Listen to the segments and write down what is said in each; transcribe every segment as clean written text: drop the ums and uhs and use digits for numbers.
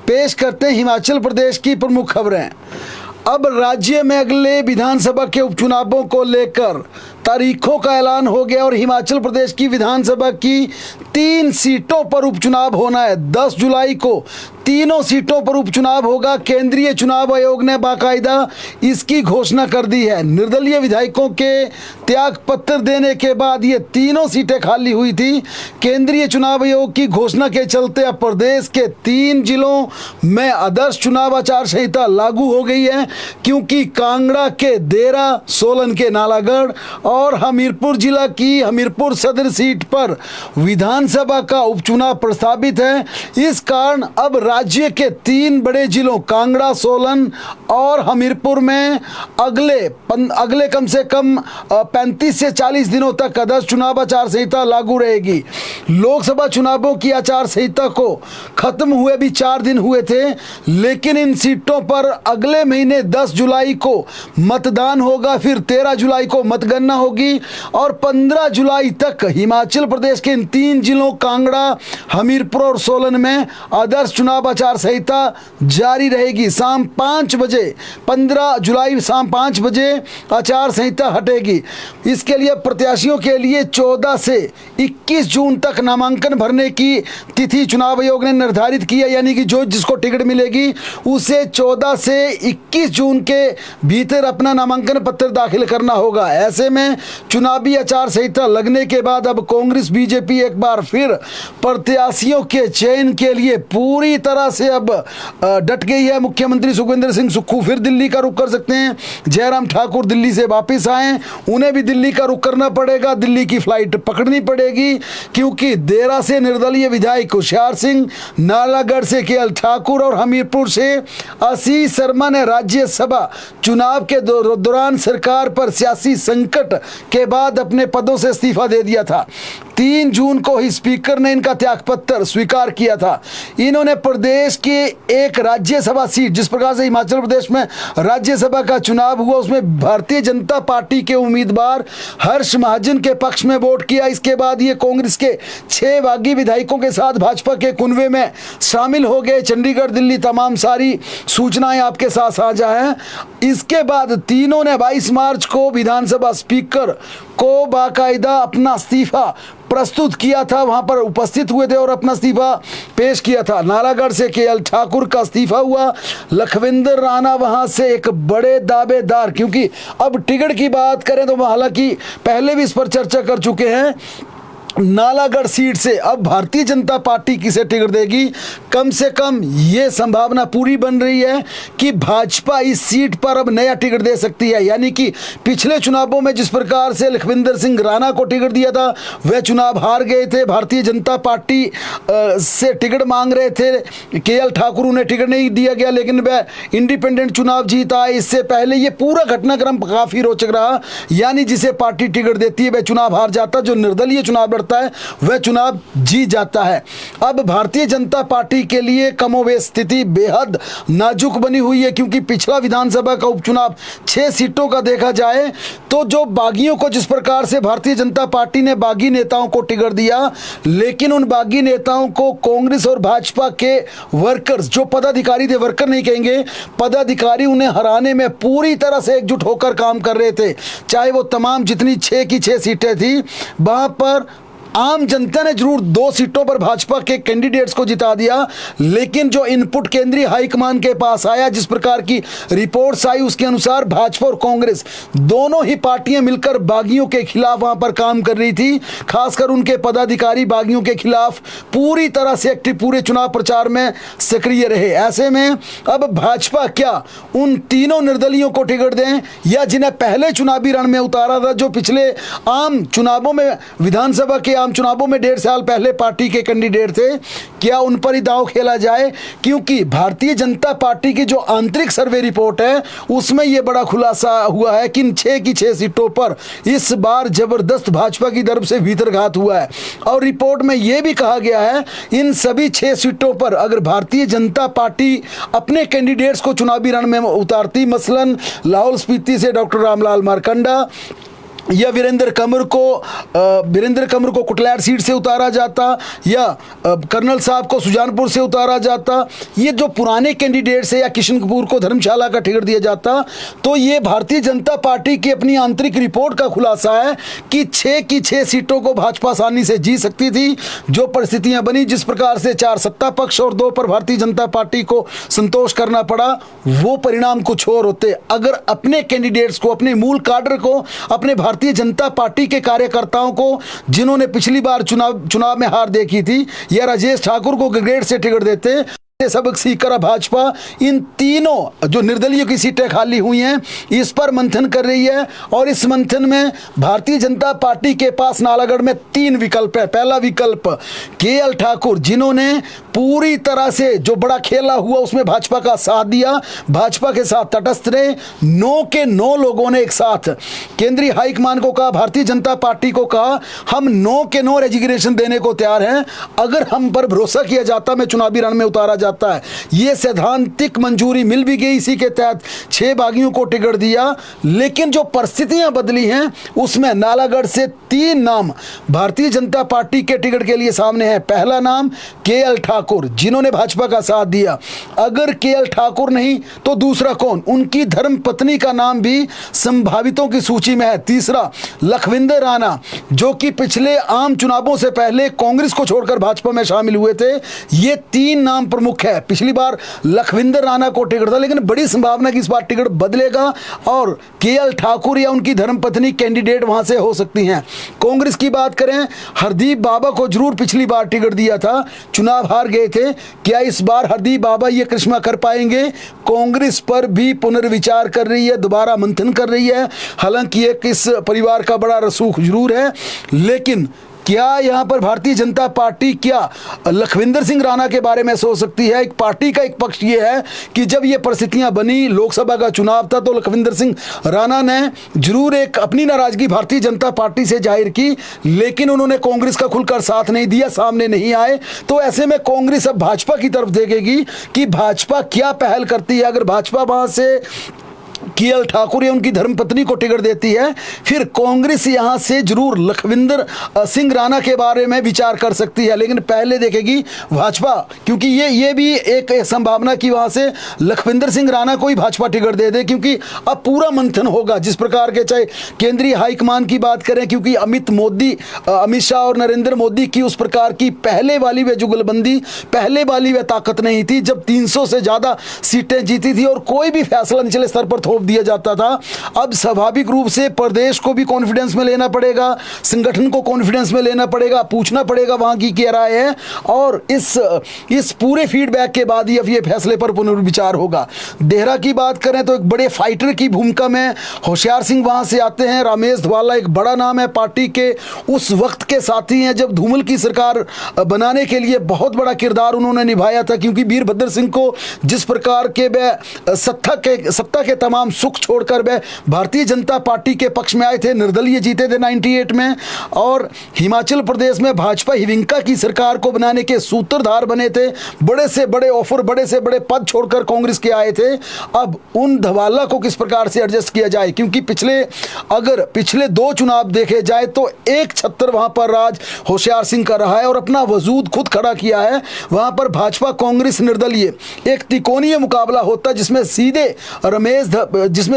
पेश करते हैं हिमाचल प्रदेश की प्रमुख खबरें। अब राज्य में अगले विधानसभा के उपचुनावों को लेकर तारीखों का ऐलान हो गया और हिमाचल प्रदेश की विधानसभा की 3 सीटों पर उपचुनाव होना है। 10 जुलाई को तीनों सीटों पर उपचुनाव होगा। केंद्रीय चुनाव आयोग ने बाकायदा इसकी घोषणा कर दी है। निर्दलीय विधायकों के त्याग पत्र देने के बाद ये तीनों सीटें खाली हुई थी। केंद्रीय चुनाव आयोग की घोषणा के चलते अब प्रदेश के 3 जिलों में आदर्श चुनाव आचार संहिता लागू हो गई है, क्योंकि कांगड़ा के देरा, सोलन के नालागढ़ और हमीरपुर जिला की हमीरपुर सदर सीट पर विधानसभा का उपचुनाव प्रस्तावित है। इस कारण अब राज्य के 3 बड़े जिलों कांगड़ा, सोलन और हमीरपुर में अगले कम से कम 35 से 40 दिनों तक आदर्श चुनाव आचार संहिता लागू रहेगी। लोकसभा चुनावों की आचार संहिता को खत्म हुए भी 4 दिन हुए थे, लेकिन इन सीटों पर अगले महीने 10 जुलाई को मतदान होगा, फिर 13 जुलाई को मतगणना होगी और 15 जुलाई तक हिमाचल प्रदेश के इन 3 जिलों कांगड़ा, हमीरपुर और सोलन में आदर्श चुनाव आचार संहिता जारी रहेगी। शाम 5 बजे 15 जुलाई शाम 5 बजे आचार संहिता हटेगी। इसके लिए प्रत्याशियों के लिए 14 से 21 जून तक नामांकन भरने की तिथि चुनाव आयोग ने निर्धारित की है, यानी कि जो जिसको टिकट मिलेगी उसे 14 से 21 जून के भीतर अपना नामांकन पत्र दाखिल करना होगा। ऐसे में चुनावी आचार संहिता लगने के बाद अब कांग्रेस बीजेपी एक बार फिर प्रत्याशियों के चयन के लिए पूरी तरह से अब डट गई है। मुख्यमंत्री सुखविंदर सिंह सुक्खू फिर दिल्ली का रुख कर सकते हैं। जयराम ठाकुर दिल्ली से वापस आए, उन्हें भी दिल्ली का रुख करना पड़ेगा, दिल्ली की फ्लाइट पकड़नी पड़ेगी, क्योंकि देरा से निर्दलीय विधायक होशियार सिंह, नालागढ़ से केएल ठाकुर और हमीरपुर से आशीष शर्मा ने राज्यसभा चुनाव के दौरान सरकार पर सियासी संकट के बाद अपने पदों से इस्तीफा दे दिया था। 3 जून को ही स्पीकर ने इनका त्यागपत्र स्वीकार किया था। इन्होंने प्रदेश की एक राज्यसभा सीट, जिस प्रकार से हिमाचल प्रदेश में राज्यसभा का चुनाव हुआ उसमें भारतीय जनता पार्टी के उम्मीदवार हर्ष महाजन के पक्ष में वोट किया। इसके बाद ये कांग्रेस के 6 बागी विधायकों के साथ भाजपा के कुनबे में शामिल हो गए। चंडीगढ़, दिल्ली, तमाम सारी सूचनाएं आपके साथ साझा हैं। इसके बाद तीनों ने 22 मार्च को विधानसभा स्पीकर को बाकायदा अपना इस्तीफा प्रस्तुत किया था, वहां पर उपस्थित हुए थे और अपना इस्तीफा पेश किया था। नालागढ़ से केएल ठाकुर का इस्तीफा हुआ। लखविंदर राणा वहां से एक बड़े दावेदार, क्योंकि अब टिकट की बात करें तो हालांकि पहले भी इस पर चर्चा कर चुके हैं, नालागढ़ सीट से अब भारतीय जनता पार्टी किसे टिकट देगी। कम से कम ये संभावना पूरी बन रही है कि भाजपा इस सीट पर अब नया टिकट दे सकती है, यानी कि पिछले चुनावों में जिस प्रकार से लखविंदर सिंह राणा को टिकट दिया था वह चुनाव हार गए थे, भारतीय जनता पार्टी से टिकट मांग रहे थे, केएल ठाकुर उन्हें टिकट नहीं दिया गया, लेकिन वह इंडिपेंडेंट चुनाव जीता। इससे पहले ये पूरा घटनाक्रम काफ़ी रोचक रहा, यानी जिसे पार्टी टिकट देती है वह चुनाव हार जाता, जो निर्दलीय चुनाव है वह चुनाव जीत जाता है। अब भारतीय जनता पार्टी के लिए कमोबेश स्थिति बेहद नाजुक बनी हुई है, क्योंकि पिछला विधानसभा का उपचुनाव 6 सीटों का देखा जाए तो जो बागियों को जिस प्रकार से भारतीय जनता पार्टी ने बागी नेताओं को टिकट दिया, लेकिन उन बागी नेताओं को कांग्रेस और भाजपा के वर्कर्स, जो पदाधिकारी थे, वर्कर नहीं कहेंगे, पदाधिकारी, उन्हें हराने में पूरी तरह से एकजुट होकर काम कर रहे थे। चाहे वो तमाम जितनी 6 की 6 सीटें थी, वहां पर आम जनता ने जरूर 2 सीटों पर भाजपा के कैंडिडेट्स को जिता दिया, लेकिन जो इनपुट केंद्रीय हाईकमान के पास आया, जिस प्रकार की रिपोर्ट्स आई, उसके अनुसार भाजपा और कांग्रेस दोनों ही पार्टियां मिलकर बागियों के खिलाफ वहां पर काम कर रही थी। खासकर उनके पदाधिकारी बागियों के खिलाफ पूरी तरह से एक्टिव पूरे चुनाव प्रचार में सक्रिय रहे। ऐसे में अब भाजपा क्या उन तीनों निर्दलियों को टिकट दें, या जिन्हें पहले चुनावी रण में उतारा था, जो पिछले आम चुनावों में विधानसभा के आम चुनावों में 1.5 साल पहले पार्टी के कैंडिडेट थे, क्या उन पर ही दांव खेला जाए? क्योंकि भारतीय जनता पार्टी की जो आंतरिक सर्वे रिपोर्ट है उसमें यह बड़ा खुलासा हुआ है कि इन 6 की 6 सीटों पर इस बार जबरदस्त भाजपा की तरफ से भीतरघात हुआ है। और रिपोर्ट में यह भी कहा गया है इन सभी 6 सीटों पर अगर भारतीय जनता पार्टी अपने कैंडिडेट्स को चुनावी रण में उतारती, मसलन लाहौल स्पीति से डॉक्टर रामलाल मारकंडा, या वीरेंद्र कंवर को कुटलैट सीट से उतारा जाता, या कर्नल साहब को सुजानपुर से उतारा जाता, ये जो पुराने कैंडिडेट्स है, या किशन कपूर को धर्मशाला का टिकट दिया जाता, तो ये भारतीय जनता पार्टी की अपनी आंतरिक रिपोर्ट का खुलासा है कि 6 की 6 सीटों को भाजपा आसानी से जीत सकती थी। जो परिस्थितियां बनी, जिस प्रकार से 4 सत्ता पक्ष और 2 पर भारतीय जनता पार्टी को संतोष करना पड़ा, वो परिणाम कुछ और होते। अगर अपने कैंडिडेट्स को, अपने मूल काडर को, अपने भारतीय जनता पार्टी के कार्यकर्ताओं को, जिन्होंने पिछली बार चुनाव में हार देखी थी, या राजेश ठाकुर को ग्रेड से टिकट देते, सबक सीखकर भाजपा इन तीनों जो निर्दलीय की सीटें खाली हुई हैं, इस पर मंथन कर रही है। और इस मंथन में भारतीय जनता पार्टी के पास नालागढ़ में 3 विकल्प है। पहला विकल्प केएल ठाकुर, जिन्होंने पूरी तरह से जो बड़ा खेला हुआ उसमें भाजपा का साथ दिया, भाजपा के साथ तटस्थ रहे। 9 के 9 लोगों ने एक साथ केंद्रीय हाईकमान को कहा, भारतीय जनता पार्टी को कहा, हम 9 के 9 रेजिग्नेशन देने को तैयार हैं, अगर हम पर भरोसा किया जाता मैं चुनावी रण में उतारा जाता है। ये सैद्धांतिक मंजूरी मिल भी गई, इसी के तहत 6 बागियों को टिकट दिया। लेकिन जो परिस्थितियां बदली हैं उसमें नालागढ़ से 3 नाम भारतीय जनता पार्टी के टिकट के लिए सामने हैं। पहला नाम केएल ठाकुर, जिन्होंने भाजपा का साथ दिया। अगर केएल ठाकुर नहीं तो दूसरा कौन? उनकी धर्मपत्नी का नाम भी संभावितों की सूची में है। तीसरा लखविंदर राणा, जो कि पिछले आम चुनावों से पहले कांग्रेस को छोड़कर भाजपा में शामिल हुए थे। ये 3 नाम प्रमुख है। पिछली बार लखविंदर राणा को टिकट था, लेकिन बड़ी संभावना कि इस बार टिकट बदलेगा और केएल ठाकुर या उनकी धर्मपत्नी कैंडिडेट वहां से हो सकती हैं। कांग्रेस की बात करें, हरदीप बाबा को जरूर पिछली बार टिकट दिया था, चुनाव हार गए थे। क्या इस बार हरदीप बाबा ये करिश्मा कर पाएंगे? कांग्रेस पर भी पुनर्विचार कर रही है, दोबारा मंथन कर रही है। हालांकि एक इस परिवार का बड़ा रसूख जरूर है, लेकिन क्या यहां पर भारतीय जनता पार्टी क्या लखविंदर सिंह राणा के बारे में सोच सकती है? एक पार्टी का एक पक्ष ये है कि जब ये परिस्थितियां बनी, लोकसभा का चुनाव था, तो लखविंदर सिंह राणा ने जरूर एक अपनी नाराजगी भारतीय जनता पार्टी से जाहिर की, लेकिन उन्होंने कांग्रेस का खुलकर साथ नहीं दिया, सामने नहीं आए। तो ऐसे में कांग्रेस अब भाजपा की तरफ देखेगी कि भाजपा क्या पहल करती है। अगर भाजपा वहां से केएल ठाकुर या उनकी धर्मपत्नी को टिकट देती है, फिर कांग्रेस यहां से जरूर लखविंदर सिंह राणा के बारे में विचार कर सकती है, लेकिन पहले देखेगी भाजपा, क्योंकि ये भी एक संभावना कि वहां से लखविंदर सिंह राणा को ही भाजपा टिकट दे दे, क्योंकि अब पूरा मंथन होगा। जिस प्रकार के चाहे केंद्रीय हाईकमान की बात करें, क्योंकि अमित शाह और नरेंद्र मोदी की उस प्रकार की पहले वाली वे जुगलबंदी, पहले वाली वे ताकत नहीं थी जब 300 से ज्यादा सीटें जीती थी और कोई भी फैसला निचले स्तर पर थोप दिया जाता था। अब स्वाभाविक रूप से प्रदेश को भी कॉन्फिडेंस में लेना पड़ेगा, संगठन को कॉन्फिडेंस में लेना पड़ेगा, पूछना पड़ेगा वहां की क्या राय है, और इस पूरे फीडबैक के बाद ही अब ये फैसले पर पुनर्विचार होगा। देहरा की बात करें तो एक बड़े फाइटर की भूमिका में होशियार सिंह वहां से आते हैं। रमेश धवाला एक बड़ा नाम है, पार्टी के उस वक्त के साथी हैं जब धूमल की सरकार बनाने के लिए बहुत बड़ा किरदार उन्होंने निभाया था, क्योंकि वीरभद्र सिंह को जिस प्रकार के सत्ता के तमाम सुख छोड़कर वे भारतीय जनता पार्टी के पक्ष में आए थे, निर्दलीय जीते थे 98 में, और हिमाचल प्रदेश में भाजपा हिविंका की सरकार को बनाने के सूत्रधार बने थे। बड़े से बड़े ऑफर, बड़े से बड़े पद छोड़कर कांग्रेस के आए थे। अब उन धवाला को किस प्रकार से एडजस्ट किया जाए, क्योंकि पिछले 2 चुनाव देखे जाए तो एक छत्तर वहां पर राज होशियार सिंह का रहा है और अपना वजूद खुद खड़ा किया है। वहां पर भाजपा कांग्रेस निर्दलीय एक त्रिकोणीय मुकाबला होता है, जिसमें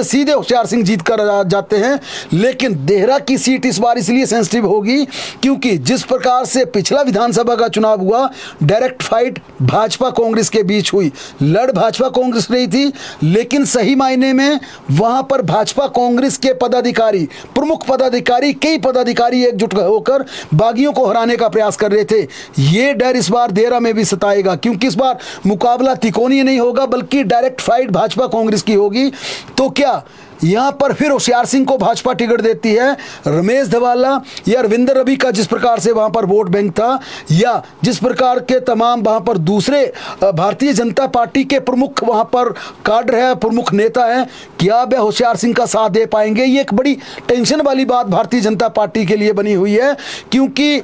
सीधे होशियार सिंह जीत कर जाते हैं। लेकिन देहरा की सीट इस बार इसलिए सेंसिटिव होगी क्योंकि जिस प्रकार से पिछला विधानसभा का चुनाव हुआ, डायरेक्ट फाइट भाजपा कांग्रेस के बीच हुई, लड़ भाजपा कांग्रेस रही थी, लेकिन सही मायने में वहां पर भाजपा कांग्रेस के पदाधिकारी, प्रमुख पदाधिकारी, कई पदाधिकारी एकजुट होकर बागियों को हराने का प्रयास कर रहे थे। ये डर इस बार देहरा में भी सताएगा, क्योंकि इस बार मुकाबला त्रिकोणीय नहीं होगा बल्कि डायरेक्ट फाइट भाजपा कांग्रेस की होगी। तो क्या यहां पर फिर होशियार सिंह को भाजपा टिकट देती है, रमेश धवाला या रविंदर रवि का जिस प्रकार से वहां पर वोट बैंक था, या जिस प्रकार के तमाम वहां पर दूसरे भारतीय जनता पार्टी के प्रमुख वहां पर काडर है, प्रमुख नेता है, क्या वे होशियार सिंह का साथ दे पाएंगे? ये एक बड़ी टेंशन वाली बात भारतीय जनता पार्टी के लिए बनी हुई है, क्योंकि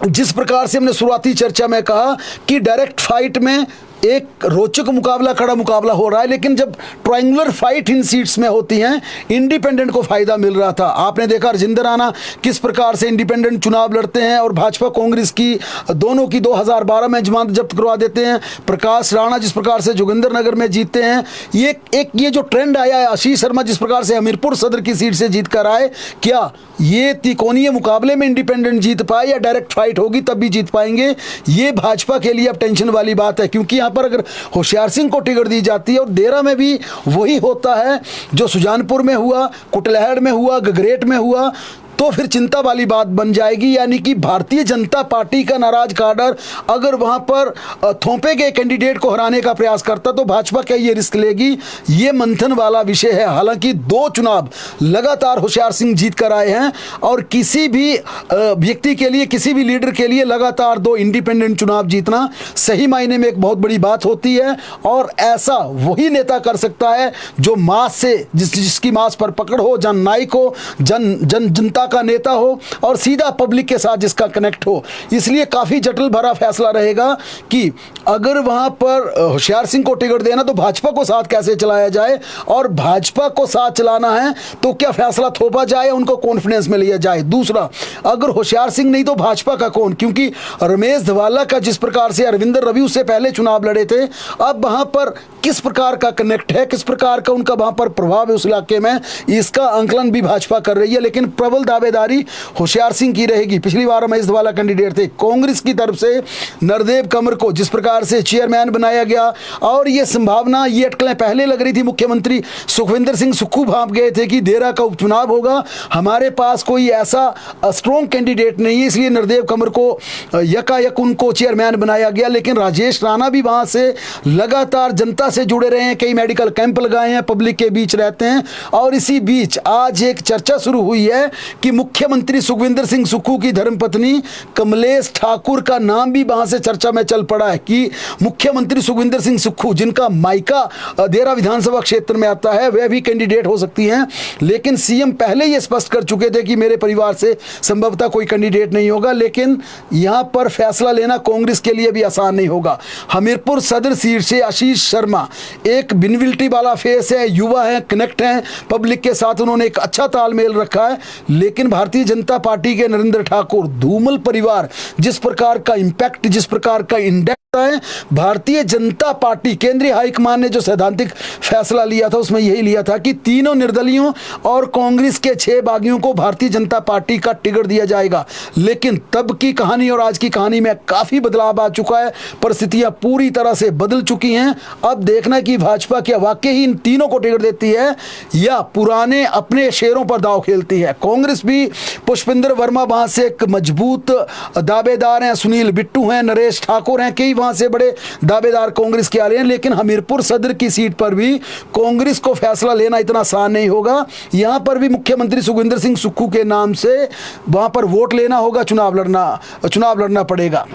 जिस प्रकार से हमने शुरुआती चर्चा में कहा कि डायरेक्ट फाइट में एक रोचक मुकाबला, कड़ा मुकाबला हो रहा है। लेकिन जब ट्रायंगुलर फाइट इन सीट्स में होती हैं, इंडिपेंडेंट को फायदा मिल रहा था। आपने देखा राजेंद्र राणा किस प्रकार से इंडिपेंडेंट चुनाव लड़ते हैं और भाजपा कांग्रेस की दोनों की 2012 में जमानत जब्त करवा देते हैं। प्रकाश राणा जिस प्रकार से जोगिंद्रनगर में जीतते हैं, ये जो ट्रेंड आया है, आशीष शर्मा जिस प्रकार से हमीरपुर सदर की सीट से जीत कर आए, क्या ये त्रिकोणीय मुकाबले में इंडिपेंडेंट जीत पाए या डायरेक्ट फाइट होगी तब भी जीत पाएंगे? ये भाजपा के लिए अब टेंशन वाली बात है, क्योंकि यहाँ पर अगर होशियार सिंह को टिकट दी जाती है और देरा में भी वही होता है जो सुजानपुर में हुआ, कुटलैहड़ में हुआ, गगरेट में हुआ, तो फिर चिंता वाली बात बन जाएगी। यानी कि भारतीय जनता पार्टी का नाराज काडर अगर वहां पर थोपे के कैंडिडेट को हराने का प्रयास करता तो भाजपा क्या ये रिस्क लेगी? ये मंथन वाला विषय है। हालांकि 2 चुनाव लगातार होशियार सिंह जीत कर आए हैं और किसी भी व्यक्ति के लिए, किसी भी लीडर के लिए लगातार 2 इंडिपेंडेंट चुनाव जीतना सही मायने में एक बहुत बड़ी बात होती है। और ऐसा वही नेता कर सकता है जो मास से, जिसकी मास पर पकड़ हो, जननायक हो, जनता का नेता हो और सीधा पब्लिक के साथ जिसका कनेक्ट हो। इसलिए काफी जटिल भरा फैसला रहेगा कि अगर वहां पर होशियार सिंह को टिकट देना तो भाजपा को साथ कैसे चलाया जाए, और भाजपा को साथ चलाना है तो क्या फैसला थोपा जाए, उनको कॉन्फिडेंस में लिया जाए। दूसरा, अगर होशियार सिंह नहीं तो भाजपा का कौन? क्योंकि रमेश धवाला का जिस प्रकार से अरविंदर रवि उससे पहले चुनाव लड़े थे, अब वहां पर किस प्रकार का कनेक्ट है, किस प्रकार का उनका वहां पर प्रभाव है उस इलाके में, इसका आंकलन भी भाजपा कर रही है। लेकिन प्रबल दावेदारी होशियार सिंह की रहेगी। पिछली बार रमेश धवाला कैंडिडेट थे। कांग्रेस की तरफ से नरदेव कमर को जिस प्रकार से चेयरमैन बनाया गया और ये संभावना, ये अटकलें पहले लग रही थी, मुख्यमंत्री सुखविंदर सिंह सुक्खू भाप गए थे कि देरा का उपचुनाव होगा, हमारे पास कोई ऐसा स्ट्रॉन्ग कैंडिडेट नहीं है, इसलिए नरदेव कमर को यकायक उनको चेयरमैन बनाया गया। लेकिन राजेश राणा भी वहां से लगातार जनता से जुड़े रहे हैं, कई मेडिकल कैंप लगाए हैं, पब्लिक के बीच रहते हैं। और इसी बीच आज एक चर्चा शुरू हुई है कि मुख्यमंत्री सुखविंदर सिंह सुक्खू की धर्मपत्नी कमलेश ठाकुर का नाम भी वहां से चर्चा में चल पड़ा है कि मुख्यमंत्री सुखविंदर सिंह सुक्खू, जिनका मायका देरा विधानसभा क्षेत्र में आता है, वह भी कैंडिडेट हो सकती हैं। लेकिन सीएम पहले ये स्पष्ट कर चुके थे कि मेरे परिवार से संभवतः कोई कैंडिडेट नहीं होगा। लेकिन यहां पर फैसला लेना कांग्रेस के लिए भी आसान नहीं होगा। हमीरपुर सदर सीट से आशीष शर्मा एक विनविलिटी वाला फेस है, युवा है, कनेक्ट हैं पब्लिक के साथ, उन्होंने एक अच्छा तालमेल रखा है। लेकिन भारतीय जनता पार्टी के नरेंद्र ठाकुर, धूमल परिवार, जिस प्रकार का इंपैक्ट, जिस प्रकार का इंडेक्स है, भारतीय जनता पार्टी केंद्रीय हाईकमान ने जो सैद्धांतिक फैसला लिया था उसमें यही लिया था कि तीनों निर्दलियों और कांग्रेस के 6 बागियों को भारतीय जनता पार्टी का टिकट दिया जाएगा। लेकिन तब की कहानी और आज की कहानी में काफी बदलाव आ चुका है, परिस्थितियां पूरी तरह से बदल चुकी हैं। अब देखना कि भाजपा क्या वाकई ही इन तीनों को टिकट देती है या पुराने अपने शेरों पर दांव खेलती है। कांग्रेस भी पुष्पेंद्र वर्मा वहां से एक मजबूत दावेदार हैं, सुनील बिट्टू हैं, नरेश ठाकुर हैं, कई वहां से बड़े दावेदार कांग्रेस के आ रहे हैं। लेकिन हमीरपुर सदर की सीट पर भी कांग्रेस को फैसला लेना इतना आसान नहीं होगा। यहां पर भी मुख्यमंत्री सुखविंदर सिंह सुक्खू के नाम से वहां पर वोट लेना होगा, चुनाव लड़ना पड़ेगा।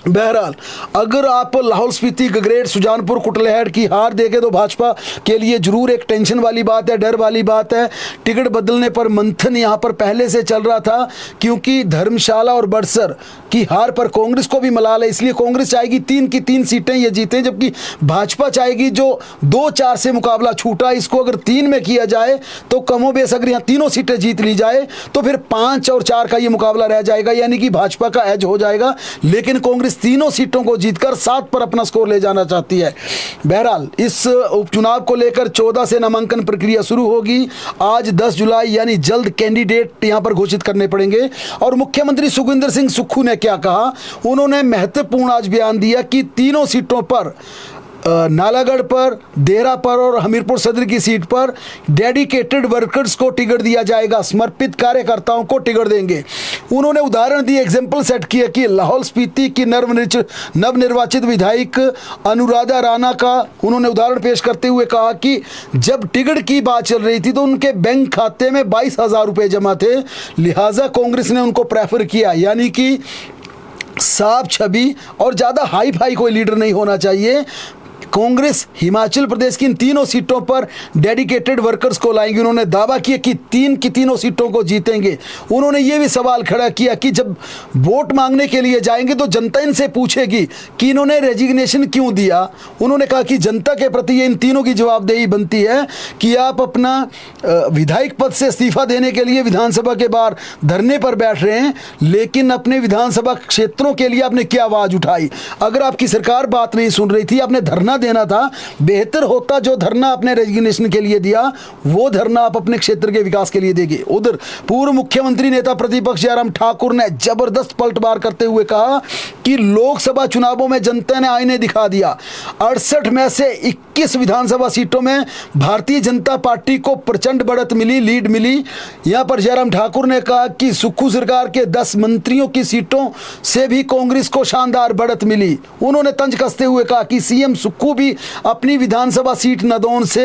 बहरहाल, अगर आप लाहौल स्पीति, गगरेट, सुजानपुर, कुटलैहड़ की हार देखें तो भाजपा के लिए जरूर एक टेंशन वाली बात है, डर वाली बात है। टिकट बदलने पर मंथन यहाँ पर पहले से चल रहा था, क्योंकि धर्मशाला और बड़सर की हार पर कांग्रेस को भी मलाल है। इसलिए कांग्रेस चाहेगी 3 की 3 सीटें ये जीतें, जबकि भाजपा चाहेगी जो 2-4 से मुकाबला छूटा, इसको अगर 3 में किया जाए तो कमोबेश अगर यहाँ तीनों सीटें जीत ली जाए तो फिर 5 और 4 का ये मुकाबला रह जाएगा, यानी कि भाजपा का एज हो जाएगा। लेकिन कांग्रेस तीनों सीटों को जीतकर 7 पर अपना स्कोर ले जाना चाहती है। बहरहाल, इस उपचुनाव को लेकर 14 से नामांकन प्रक्रिया शुरू होगी। आज 10 जुलाई यानी जल्द कैंडिडेट यहां पर घोषित करने पड़ेंगे। और मुख्यमंत्री सुखविंदर सिंह सुक्खू ने क्या कहा, उन्होंने महत्वपूर्ण आज बयान दिया कि तीनों सीटों पर, नालागढ़ पर, देरा पर और हमीरपुर सदर की सीट पर डेडिकेटेड वर्कर्स को टिकट दिया जाएगा, समर्पित कार्यकर्ताओं को टिकट देंगे। उन्होंने उदाहरण दिए, एग्जाम्पल सेट किया कि लाहौल स्पीति की नवनिर्वाचित विधायक अनुराधा राणा का उन्होंने उदाहरण पेश करते हुए कहा कि जब टिकट की बात चल रही थी तो उनके बैंक खाते में 22,000 रुपये जमा थे, लिहाजा कांग्रेस ने उनको प्रेफर किया। यानी कि साफ छवि और ज़्यादा हाई फाई कोई लीडर नहीं होना चाहिए। कांग्रेस हिमाचल प्रदेश की इन तीनों सीटों पर डेडिकेटेड वर्कर्स को लाएंगे। उन्होंने दावा किया कि तीन की तीनों सीटों को जीतेंगे। उन्होंने ये भी सवाल खड़ा किया कि जब वोट मांगने के लिए जाएंगे तो जनता इनसे पूछेगी कि इन्होंने रेजिग्नेशन क्यों दिया। उन्होंने कहा कि जनता के प्रति इन तीनों की जवाबदेही बनती है कि आप अपना विधायक पद से इस्तीफा देने के लिए विधानसभा के बाहर धरने पर बैठ रहे हैं, लेकिन अपने विधानसभा क्षेत्रों के लिए आपने क्या आवाज उठाई। अगर आपकी सरकार बात नहीं सुन रही थी, आपने धरना देना था। बेहतर होता जो धरना आपने रेजिग्नेशन के लिए दिया वो धरना आप अपने क्षेत्र के विकास के लिए देंगे। उधर पूर्व मुख्यमंत्री नेता प्रतिपक्ष जयराम ठाकुर ने जबरदस्त पलटवार करते हुए कहा कि लोकसभा चुनावों में जनता ने आईने दिखा दिया। 68 में से 21 विधानसभा सीटों में भारतीय जनता पार्टी को प्रचंड बढ़त मिली, लीड मिली। यहां पर जयराम ठाकुर ने कहा कि सुक्खू सरकार के 10 मंत्रियों की सीटों से भी कांग्रेस को शानदार बढ़त मिली। उन्होंने तंज कसते हुए कहा कि सीएम सुक्खू भी अपनी विधानसभा सीट नदौन से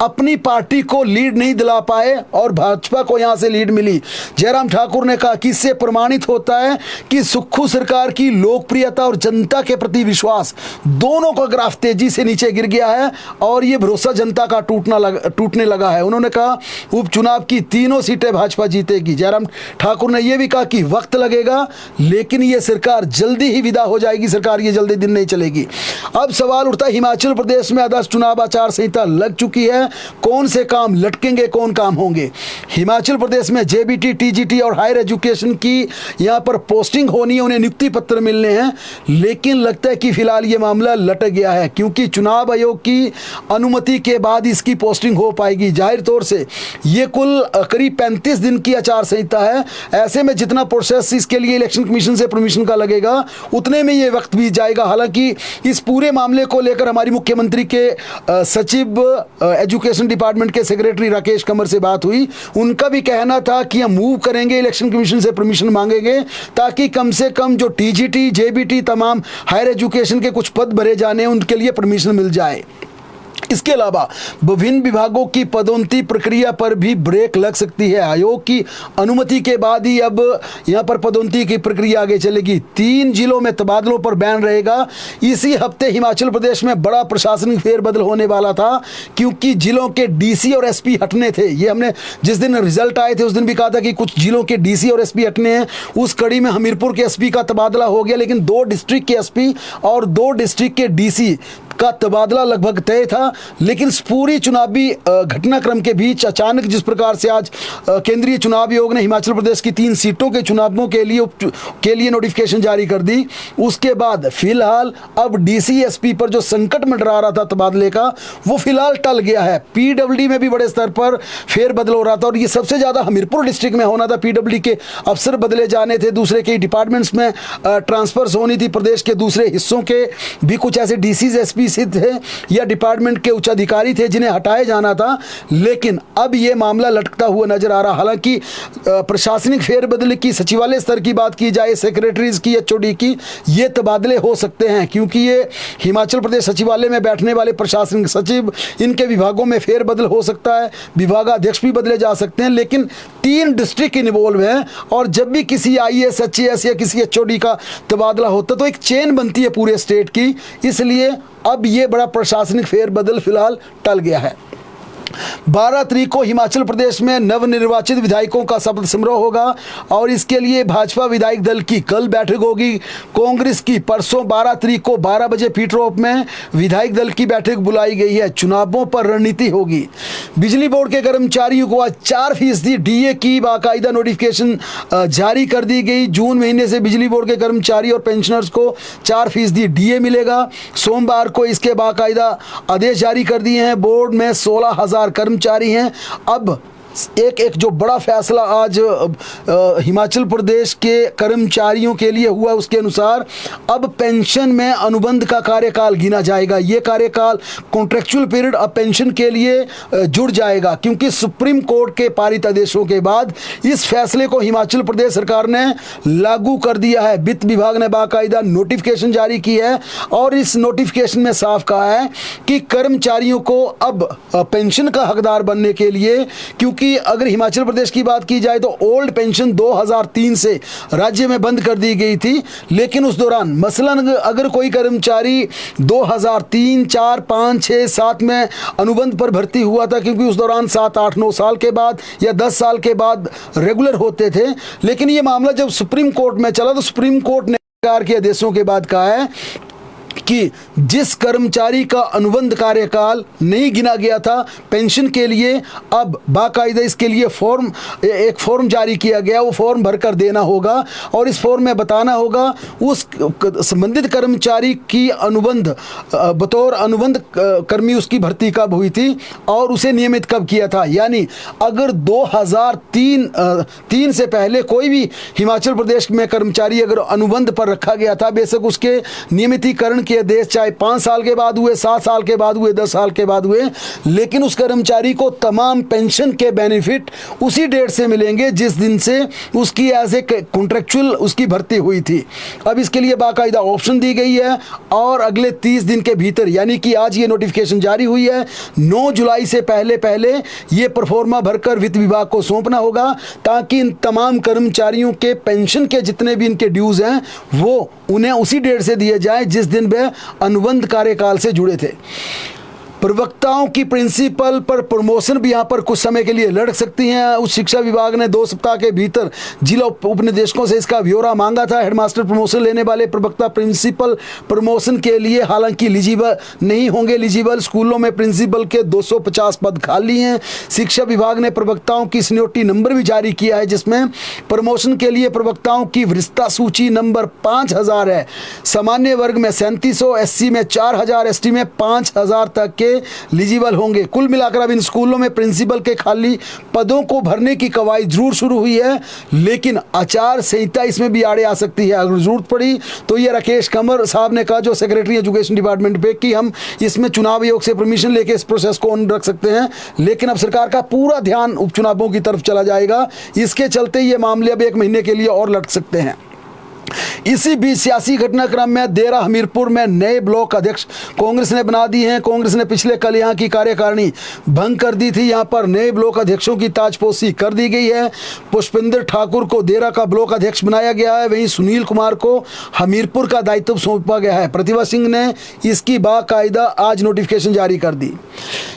अपनी पार्टी को लीड नहीं दिला पाए और भाजपा को यहां से लीड मिली। जयराम ठाकुर ने कहा कि इससे प्रमाणित होता है कि सुक्खू सरकार की लोकप्रियता और जनता के प्रति विश्वास दोनों का ग्राफ तेजी से नीचे गिर गया है और यह भरोसा जनता का टूटने लगा है। उन्होंने कहा उपचुनाव की तीनों सीटें भाजपा जीतेगी। जयराम ठाकुर ने यह भी कहा कि वक्त लगेगा लेकिन यह सरकार जल्दी ही विदा हो जाएगी, सरकार ये जल्दी दिन नहीं चलेगी। अब सवाल उठता है, हिमाचल प्रदेश में आदर्श चुनाव आचार संहिता लग चुकी है, कौन से काम लटकेंगे, कौन काम होंगे। हिमाचल प्रदेश में जेबीटी, टीजीटी और हायर एजुकेशन की यहां पर पोस्टिंग होनी है, उन्हें नियुक्ति पत्र मिलने हैं, लेकिन लगता है कि फिलहाल ये मामला लटक गया है क्योंकि चुनाव आयोग की अनुमति के बाद इसकी पोस्टिंग हो पाएगी। जाहिर तौर से ये कुल करीब 35 दिन की आचार संहिता है। ऐसे में जितना प्रोसेस इसके लिए इलेक्शन कमीशन से परमिशन का लगेगा उतने में ये वक्त बीत जाएगा। हालांकि इस पूरे मामले को लेकर हमारी मुख्यमंत्री के सचिव एजुकेशन डिपार्टमेंट के सेक्रेटरी राकेश कंवर से बात हुई। उनका भी कहना था कि हम मूव करेंगे, इलेक्शन कमीशन से परमिशन मांगेंगे ताकि कम से कम जो टीजीटी, जेबीटी, तमाम हायर एजुकेशन के कुछ पद भरे जाने उनके लिए परमिशन मिल जाए। इसके अलावा विभिन्न विभागों की पदोन्नति प्रक्रिया पर भी ब्रेक लग सकती है। आयोग की अनुमति के बाद ही अब यहां पर पदोन्नति की प्रक्रिया आगे चलेगी। 3 जिलों में तबादलों पर बैन रहेगा। इसी हफ्ते हिमाचल प्रदेश में बड़ा प्रशासनिक फेरबदल होने वाला था क्योंकि जिलों के डीसी और एसपी हटने थे। ये हमने जिस दिन रिजल्ट आए थे उस दिन भी कहा था कि कुछ जिलों के डीसी और एसपी हटने हैं। उस कड़ी में हमीरपुर के एसपी का तबादला हो गया, लेकिन 2 डिस्ट्रिक्ट के एसपी और 2 डिस्ट्रिक्ट के डीसी का तबादला लगभग तय था। लेकिन इस पूरी चुनावी घटनाक्रम के बीच अचानक जिस प्रकार से आज केंद्रीय चुनाव आयोग ने हिमाचल प्रदेश की 3 सीटों के चुनावों के लिए नोटिफिकेशन जारी कर दी, उसके बाद फिलहाल अब डीसी एसपी पर जो संकट मंडरा रहा था तबादले का वो फिलहाल टल गया है। पीडब्ल्यूडी में भी बड़े स्तर पर फेरबदल हो रहा था और ये सबसे ज्यादा हमीरपुर डिस्ट्रिक्ट में होना था। पीडब्ल्यूडी के अफसर बदले जाने थे, दूसरे के डिपार्टमेंट्स में ट्रांसफर्स होनी थी। प्रदेश के दूसरे हिस्सों के भी कुछ ऐसे डीसीज, एसपी थे या डिपार्टमेंट के उच्च अधिकारी थे जिन्हें हटाए जाना था, लेकिन अब यह मामला लटकता हुआ नजर आ रहा। हालांकि प्रशासनिक फेरबदल की सचिवालय स्तर की बात की जाए, सेक्रेटरीज की, एचओडी की, ये तबादले हो सकते हैं क्योंकि ये हिमाचल प्रदेश सचिवालय में बैठने वाले प्रशासनिक सचिव, इनके विभागों में फेरबदल हो सकता है, विभागाध्यक्ष भी बदले जा सकते हैं। लेकिन 3 डिस्ट्रिक्ट इन्वॉल्व हैं और जब भी किसी आईएएस, एचएएस या किसी एचओडी का तबादला होता तो एक चेन बनती है पूरे स्टेट की, इसलिए अब ये बड़ा प्रशासनिक फेरबदल फिलहाल टल गया है। 12 तारीख को हिमाचल प्रदेश में नवनिर्वाचित विधायकों का शपथ समारोह होगा और इसके लिए भाजपा विधायक दल की कल बैठक होगी। कांग्रेस की परसों 12 तारीख को 12 बजे पीटरहोफ में विधायक दल की बैठक बुलाई गई है। चुनावों पर रणनीति होगी। बिजली बोर्ड के कर्मचारियों को आज 4% डीए की बाकायदा नोटिफिकेशन जारी कर दी गई। जून महीने से बिजली बोर्ड के कर्मचारी और पेंशनर्स को 4% डीए मिलेगा। सोमवार को इसके बाकायदा आदेश जारी कर दिए हैं। बोर्ड में 16,000 कर्मचारी हैं। अब एक जो बड़ा फैसला आज हिमाचल प्रदेश के कर्मचारियों के लिए हुआ, उसके अनुसार अब पेंशन में अनुबंध का कार्यकाल गिना जाएगा। ये कार्यकाल कॉन्ट्रेक्चुअल पीरियड अब पेंशन के लिए जुड़ जाएगा क्योंकि सुप्रीम कोर्ट के पारित आदेशों के बाद इस फैसले को हिमाचल प्रदेश सरकार ने लागू कर दिया है। वित्त विभाग ने बाकायदा नोटिफिकेशन जारी की है और इस नोटिफिकेशन में साफ कहा है कि कर्मचारियों को अब पेंशन का हकदार बनने के लिए, क्योंकि क्योंकि अगर हिमाचल प्रदेश की बात की जाए तो ओल्ड पेंशन 2003 से राज्य में बंद कर दी गई थी, लेकिन उस दौरान मसलन अगर कोई कर्मचारी 2003, 4, 5, 6, 7 में अनुबंध पर भर्ती हुआ था, क्योंकि उस दौरान 7, 8, 9 साल के बाद या 10 साल के बाद रेगुलर होते थे। लेकिन ये मामला जब सुप्रीम कोर्ट में चला तो सुप्रीम कोर्ट ने सरकार के आदेशों के बाद कहा है कि जिस कर्मचारी का अनुबंध कार्यकाल नहीं गिना गया था पेंशन के लिए, अब बाकायदा इसके लिए एक फॉर्म जारी किया गया, वो फॉर्म भरकर देना होगा और इस फॉर्म में बताना होगा उस संबंधित कर्मचारी की अनुबंध बतौर अनुबंध कर्मी उसकी भर्ती कब हुई थी और उसे नियमित कब किया था। यानी अगर 2003 से पहले कोई भी हिमाचल प्रदेश में कर्मचारी अगर अनुबंध पर रखा गया था, बेशक उसके नियमितीकरण के आदेश चाहे 5 साल के बाद हुए, 7 साल के बाद हुए, 10 साल के बाद हुए, लेकिन उस कर्मचारी को तमाम पेंशन के बेनिफिट उसी डेट से मिलेंगे जिस दिन से उसकी एज ए कॉन्ट्रेक्चुअल उसकी भर्ती हुई थी। अब इसके लिए बाकायदा ऑप्शन दी गई है और अगले 30 दिन के भीतर, यानी कि आज ये नोटिफिकेशन जारी हुई है, 9 जुलाई से पहले ये परफॉर्मा भरकर वित्त विभाग को सौंपना होगा, ताकि इन तमाम कर्मचारियों के पेंशन के जितने भी इनके ड्यूज हैं वो उन्हें उसी डेट से दिए जाए जिस दिन वे अनुबंध कार्यकाल से जुड़े थे। प्रवक्ताओं की प्रिंसिपल पर प्रमोशन भी यहाँ पर कुछ समय के लिए लड़ सकती हैं। उच्च शिक्षा विभाग ने 2 सप्ताह के भीतर जिला उपनिदेशकों से इसका ब्यौरा मांगा था। हेडमास्टर प्रमोशन लेने वाले प्रवक्ता प्रिंसिपल प्रमोशन के लिए हालांकि एलिजिबल नहीं होंगे। एलिजिबल स्कूलों में प्रिंसिपल के 250 पद खाली हैं। शिक्षा विभाग ने प्रवक्ताओं की सीनियोरिटी नंबर भी जारी किया है, जिसमें प्रमोशन के लिए प्रवक्ताओं की वरिष्ठता सूची नंबर 5000 है। सामान्य वर्ग में 3700, एससी में 4000, एसटी में 5000 तक के एलिजिबल होंगे। कुल मिलाकर अब इन स्कूलों में प्रिंसिपल के खाली पदों को भरने की कवायद जरूर शुरू हुई है, लेकिन आचार संहिता इसमें भी आड़े आ सकती है। अगर जरूरत पड़ी तो ये राकेश कंवर साहब ने कहा, जो सेक्रेटरी एजुकेशन डिपार्टमेंट पे, कि हम इसमें चुनाव आयोग से परमिशन लेके इस प्रोसेस को ऑन रख सकते हैं, लेकिन अब सरकार का पूरा ध्यान उपचुनावों की तरफ चला जाएगा। इसके चलते ये मामले अब 1 महीने के लिए और लटक सकते हैं। इसी बीच सियासी घटनाक्रम में देरा हमीरपुर में नए ब्लॉक अध्यक्ष कांग्रेस ने बना दी हैं। कांग्रेस ने पिछले कल यहां की कार्यकारिणी भंग कर दी थी। यहां पर नए ब्लॉक अध्यक्षों की ताजपोशी कर दी गई है। पुष्पिंदर ठाकुर को देरा का ब्लॉक अध्यक्ष बनाया गया है, वहीं सुनील कुमार को हमीरपुर का दायित्व सौंपा गया है। प्रतिभा सिंह ने इसकी बाकायदा आज नोटिफिकेशन जारी कर दी।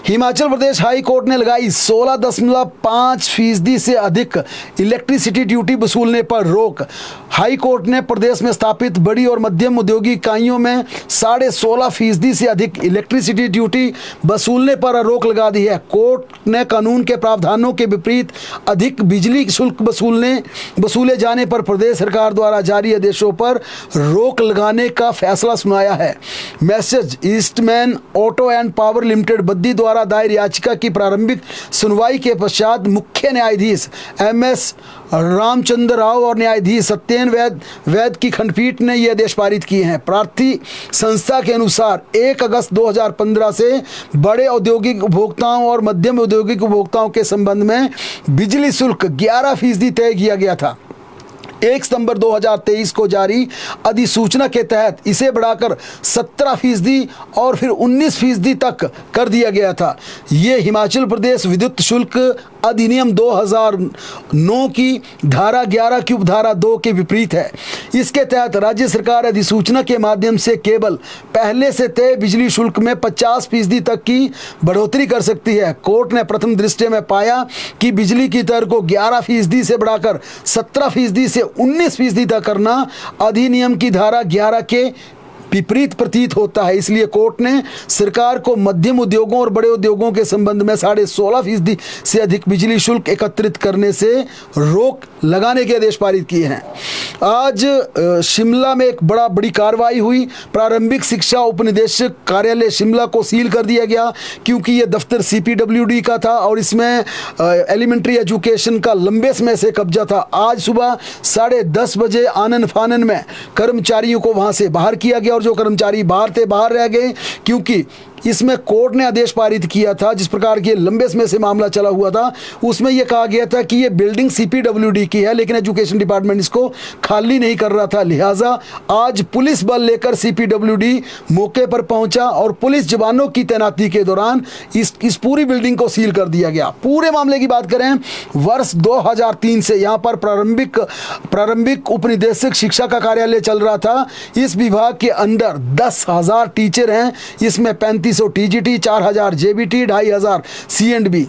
हिमाचल प्रदेश हाई कोर्ट ने लगाई 16.5% से अधिक इलेक्ट्रिसिटी ड्यूटी वसूलने पर रोक। हाई कोर्ट ने प्रदेश में स्थापित बड़ी और मध्यम औद्योगिक इकाइयों में 16.5% से अधिक इलेक्ट्रिसिटी ड्यूटी वसूलने पर रोक लगा दी है। कोर्ट ने कानून के प्रावधानों के विपरीत अधिक बिजली शुल्क वसूले जाने पर प्रदेश सरकार द्वारा जारी आदेशों पर रोक लगाने का फैसला सुनाया है। Message Eastman auto and power limited Baddi द्वारा दायर याचिका की प्रारंभिक सुनवाई के पश्चात मुख्य न्यायाधीश MS रामचंद्र राव और न्यायाधीश सत्येन वैद की खंडपीठ ने ये आदेश पारित किए हैं। प्रार्थी संस्था के अनुसार 1 अगस्त 2015 से बड़े औद्योगिक उपभोक्ताओं और मध्यम औद्योगिक उपभोक्ताओं के संबंध में बिजली शुल्क 11% तय किया गया था। 1 सितंबर 2023 को जारी अधिसूचना के तहत इसे बढ़ाकर 17% और फिर 19% तक कर दिया गया था। ये हिमाचल प्रदेश विद्युत शुल्क अधिनियम 2009 की धारा 11 की उपधारा 2 के विपरीत है। इसके तहत राज्य सरकार अधिसूचना के माध्यम से केवल पहले से तय बिजली शुल्क में 50% तक की बढ़ोतरी कर सकती है। कोर्ट ने प्रथम दृष्टया में पाया कि बिजली की दर को 11% से बढ़ाकर 17% से 19% तक करना अधिनियम की धारा 11 के विपरीत प्रतीत होता है। इसलिए कोर्ट ने सरकार को मध्यम उद्योगों और बड़े उद्योगों के संबंध में 16.5% से अधिक बिजली शुल्क एकत्रित करने से रोक लगाने के आदेश पारित किए हैं। आज शिमला में एक बड़ी कार्रवाई हुई। प्रारंभिक शिक्षा उपनिदेशक कार्यालय शिमला को सील कर दिया गया, क्योंकि ये दफ्तर CPWD का था और इसमें एलिमेंट्री एजुकेशन का लंबे समय से कब्जा था। आज सुबह 10:30 बजे आनन फानन में कर्मचारियों को वहाँ से बाहर किया गया और जो कर्मचारी बाहर थे बाहर रह गए, क्योंकि इसमें कोर्ट ने आदेश पारित किया था, जिस प्रकार के लंबे समय से मामला चला हुआ था, उसमें यह कहा गया था कि ये बिल्डिंग सीपीडब्ल्यूडी की है, लेकिन एजुकेशन डिपार्टमेंट इसको खाली नहीं कर रहा था। लिहाजा आज पुलिस बल लेकर सीपीडब्ल्यूडी मौके पर पहुंचा और पुलिस जवानों की तैनाती के दौरान इस पूरी बिल्डिंग को सील कर दिया गया। पूरे मामले की बात करें, वर्ष 2003 से यहाँ पर प्रारंभिक उपनिदेशक शिक्षा का कार्यालय चल रहा था। इस विभाग के अंदर 10,000 टीचर हैं, इसमें 3500 टीजीटी, 4000 जेबीटी, 2500 सीएंडबी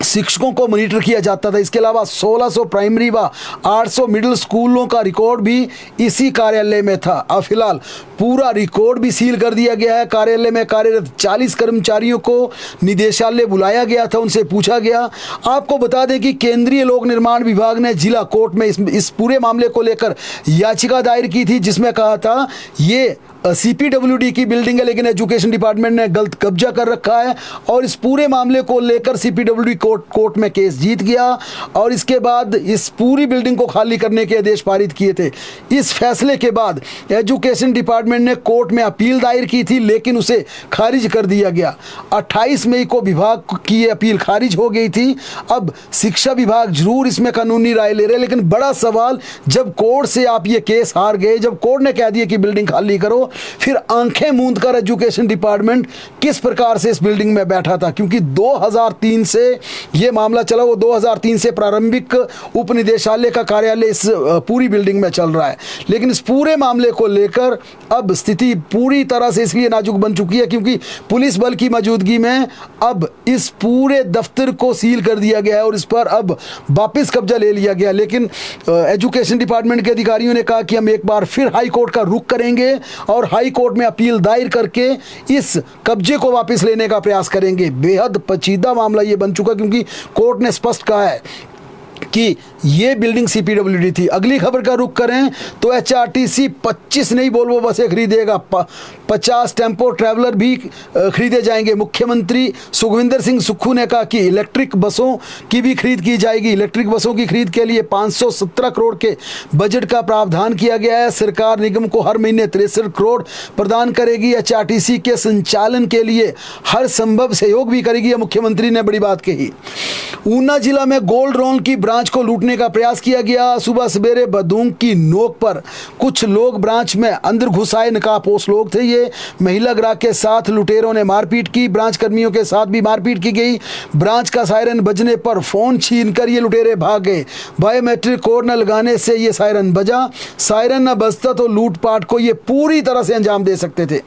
शिक्षकों को मॉनिटर किया जाता था। इसके अलावा 1600 प्राइमरी व 800 मिडिल स्कूलों का रिकॉर्ड भी इसी कार्यालय में था। अब फिलहाल पूरा रिकॉर्ड भी सील कर दिया गया है। कार्यालय में कार्यरत 40 कर्मचारियों को निदेशालय बुलाया गया था, उनसे पूछा गया। आपको बता दें कि केंद्रीय लोक निर्माण विभाग ने जिला कोर्ट में इस पूरे मामले को लेकर याचिका दायर की थी, जिसमें कहा था ये सीपीडब्ल्यूडी की बिल्डिंग है, लेकिन एजुकेशन डिपार्टमेंट ने गलत कब्जा कर रखा है। और इस पूरे मामले को लेकर सीपीडब्ल्यूडी कोर्ट में केस जीत गया और इसके बाद इस पूरी बिल्डिंग को खाली करने के आदेश पारित किए थे। इस फैसले के बाद एजुकेशन डिपार्टमेंट ने कोर्ट में अपील दायर की थी, लेकिन उसे खारिज कर दिया गया। 28 मई को विभाग की ये अपील खारिज हो गई थी। अब शिक्षा विभाग जरूर इसमें कानूनी राय ले रहे, लेकिन बड़ा सवाल, जब कोर्ट से आप ये केस हार गए, जब कोर्ट ने कह दिया कि बिल्डिंग खाली करो, फिर आंखें मूंद कर एजुकेशन डिपार्टमेंट किस प्रकार से इस बिल्डिंग में बैठा था, क्योंकि 2003 से यह मामला चला। वो 2003 से प्रारंभिक उपनिदेशालय का कार्यालय इस पूरी बिल्डिंग में चल रहा है। लेकिन इस पूरे मामले को लेकर अब स्थिति पूरी तरह से इसलिए नाजुक बन चुकी है क्योंकि पुलिस बल की मौजूदगी में अब इस पूरे दफ्तर को सील कर दिया गया है और इस पर अब वापस कब्जा ले लिया गया। लेकिन एजुकेशन डिपार्टमेंट के अधिकारियों ने कहा कि हम एक बार फिर हाई कोर्ट का रुख करेंगे और हाई कोर्ट में अपील दायर करके इस कब्जे को वापस लेने का प्रयास करेंगे। बेहद पेचीदा मामला ये बन चुका क्योंकि कोर्ट ने स्पष्ट कहा है कि ये बिल्डिंग सीपीडब्ल्यूडी थी। अगली खबर का रुख करें तो एचआरटीसी 25 नहीं वोल्वो बसें खरीदेगा, 50 टेम्पो ट्रैवलर भी खरीदे जाएंगे। मुख्यमंत्री सुखविंदर सिंह सुक्खू ने कहा कि इलेक्ट्रिक बसों की भी खरीद की जाएगी। इलेक्ट्रिक बसों की खरीद के लिए 517 करोड़ के बजट का प्रावधान किया गया है। सरकार निगम को हर महीने 63 करोड़ प्रदान करेगी। एचआरटीसी के संचालन के लिए हर संभव सहयोग भी करेगी। मुख्यमंत्री ने बड़ी बात कही। ऊना जिला में गोल्ड लोन की ब्रांच को लूटने का प्रयास किया गया। सुबह सवेरे बंदूक की नोक पर कुछ लोग ब्रांच में अंदर घुस आए। नकाबपोश लोग थे ये। महिला ग्राहक के साथ लुटेरों ने मारपीट की। ब्रांच कर्मियों के साथ भी मारपीट की गई। ब्रांच का सायरन बजने पर फोन छीनकर ये लुटेरे भाग गए। बायोमेट्रिक कोड न लगाने से ये सायरन बजा। सायरन न बजता तो लूटपाट को ये पूरी तरह से अंजाम दे सकते थे।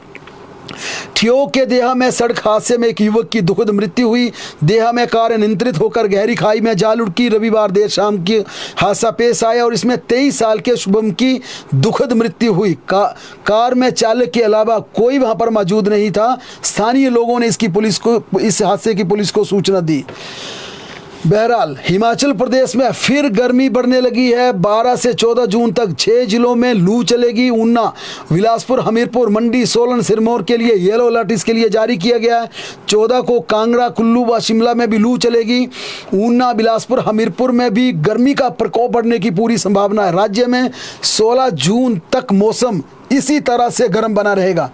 ठियोग के देहा में सड़क हादसे में एक युवक की दुखद मृत्यु हुई। देहा में कार अनियंत्रित होकर गहरी खाई में जा लुढ़की। रविवार देर शाम की हादसा पेश आया और इसमें 23 साल के शुभम की दुखद मृत्यु हुई। कार में चालक के अलावा कोई वहां पर मौजूद नहीं था। स्थानीय लोगों ने इस हादसे की पुलिस को सूचना दी। बहरहाल हिमाचल प्रदेश में फिर गर्मी बढ़ने लगी है। 12 से 14 जून तक 6 जिलों में लू चलेगी। ऊना, बिलासपुर, हमीरपुर, मंडी, सोलन, सिरमौर के लिए येलो अलर्ट इसके लिए जारी किया गया है। 14 को कांगड़ा, कुल्लू व शिमला में भी लू चलेगी। ऊना, बिलासपुर, हमीरपुर में भी गर्मी का प्रकोप बढ़ने की पूरी संभावना है। राज्य में 16 जून तक मौसम इसी तरह से गर्म बना रहेगा।